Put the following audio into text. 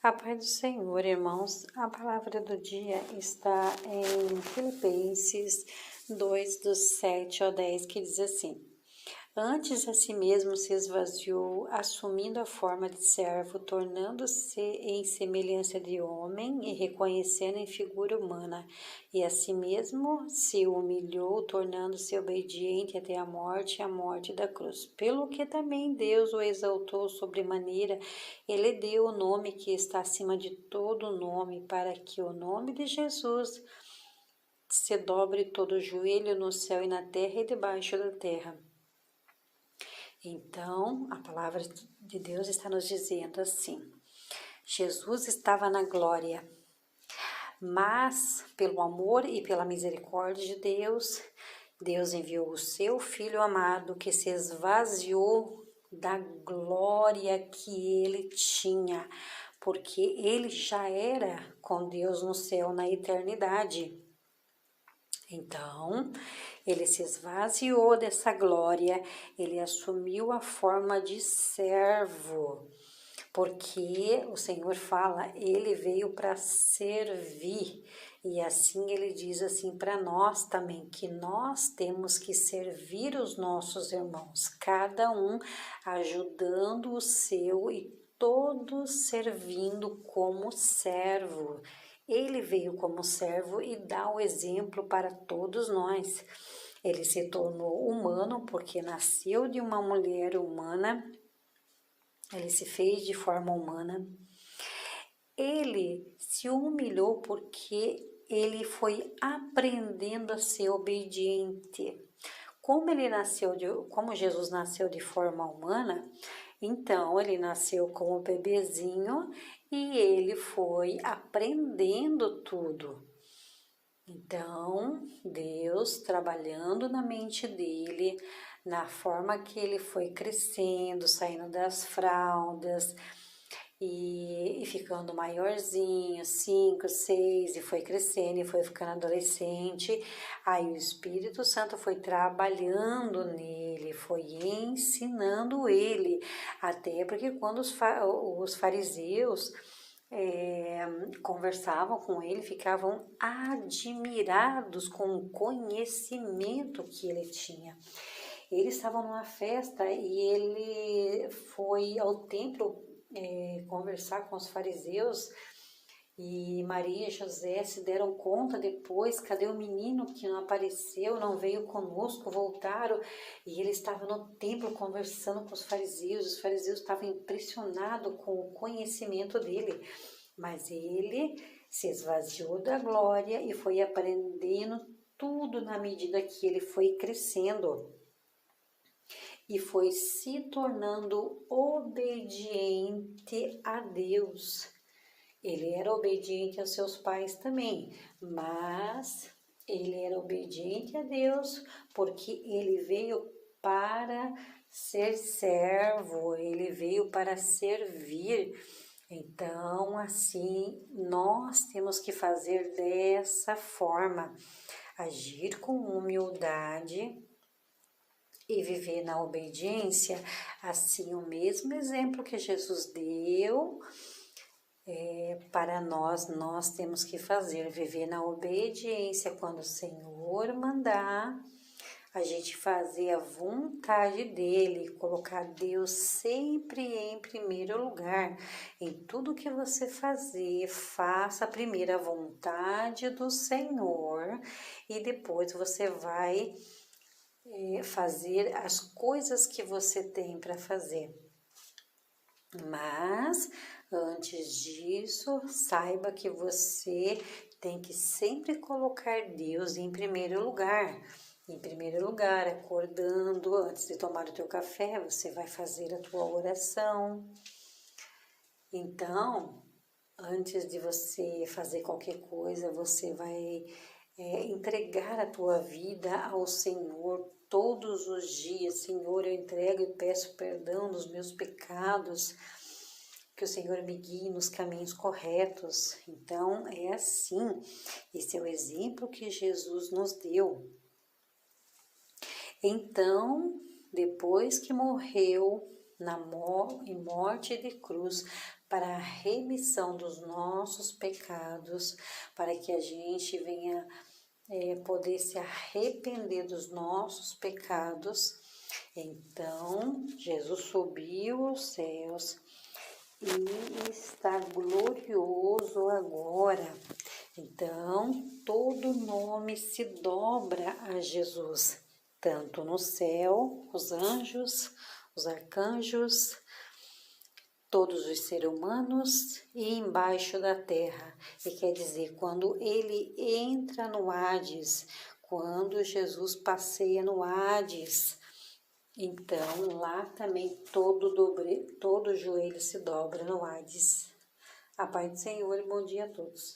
A paz do Senhor, irmãos. A palavra do dia está em Filipenses 2, do 7 ao 10, que diz assim: Antes a si mesmo se esvaziou, assumindo a forma de servo, tornando-se em semelhança de homem e reconhecendo em figura humana. E a si mesmo se humilhou, tornando-se obediente até a morte da cruz. Pelo que também Deus o exaltou sobremaneira, ele deu o nome que está acima de todo nome, para que o nome de Jesus se dobre todo o joelho no céu e na terra e debaixo da terra. Então, a palavra de Deus está nos dizendo assim: Jesus estava na glória, mas pelo amor e pela misericórdia de Deus, Deus enviou o seu Filho amado que se esvaziou da glória que ele tinha, porque ele já era com Deus no céu na eternidade. Então, ele se esvaziou dessa glória, ele assumiu a forma de servo, porque o Senhor fala, ele veio para servir, e assim ele diz assim para nós também, que nós temos que servir os nossos irmãos, cada um ajudando o seu e todos servindo como servo. Ele veio como servo e dá o exemplo para todos nós. Ele se tornou humano porque nasceu de uma mulher humana, ele se fez de forma humana. Ele se humilhou porque ele foi aprendendo a ser obediente. Como Jesus nasceu de forma humana, então ele nasceu como bebezinho e ele foi aprendendo tudo. Então, Deus trabalhando na mente dele, na forma que ele foi crescendo, saindo das fraldas e ficando maiorzinho, 5, 6, e foi crescendo e foi ficando adolescente. Aí o Espírito Santo foi trabalhando nele, foi ensinando ele, até porque quando os fariseus conversavam com ele, ficavam admirados com o conhecimento que ele tinha. Eles estavam numa festa e ele foi ao templo conversar com os fariseus, e Maria e José se deram conta depois, cadê o menino que não apareceu, não veio conosco, voltaram, e ele estava no templo conversando com os fariseus estavam impressionados com o conhecimento dele, mas ele se esvaziou da glória e foi aprendendo tudo na medida que ele foi crescendo e foi se tornando obediente a Deus. Ele era obediente aos seus pais também, mas ele era obediente a Deus porque ele veio para ser servo, ele veio para servir. Então, assim, nós temos que fazer dessa forma, agir com humildade e viver na obediência, assim, o mesmo exemplo que Jesus deu para nós temos que fazer, viver na obediência quando o Senhor mandar, a gente fazer a vontade dele, colocar Deus sempre em primeiro lugar. Em tudo que você fazer, faça primeiro a vontade do Senhor e depois você vai fazer as coisas que você tem para fazer. Mas antes disso, saiba que você tem que sempre colocar Deus em primeiro lugar. Em primeiro lugar, acordando, antes de tomar o teu café, você vai fazer a tua oração. Então, antes de você fazer qualquer coisa, você vai entregar a tua vida ao Senhor todos os dias. Senhor, eu entrego e peço perdão dos meus pecados, que o Senhor me guie nos caminhos corretos. Então, é assim, esse é o exemplo que Jesus nos deu. Então, depois que morreu em morte de cruz, para a remissão dos nossos pecados, para que a gente venha poder se arrepender dos nossos pecados. Então, Jesus subiu aos céus e está glorioso agora. Então, todo nome se dobra a Jesus, tanto no céu, os anjos, os arcanjos, todos os seres humanos e embaixo da terra. E quer dizer, quando ele entra no Hades, quando Jesus passeia no Hades, então lá também todo joelho se dobra no Hades. A paz do Senhor e bom dia a todos.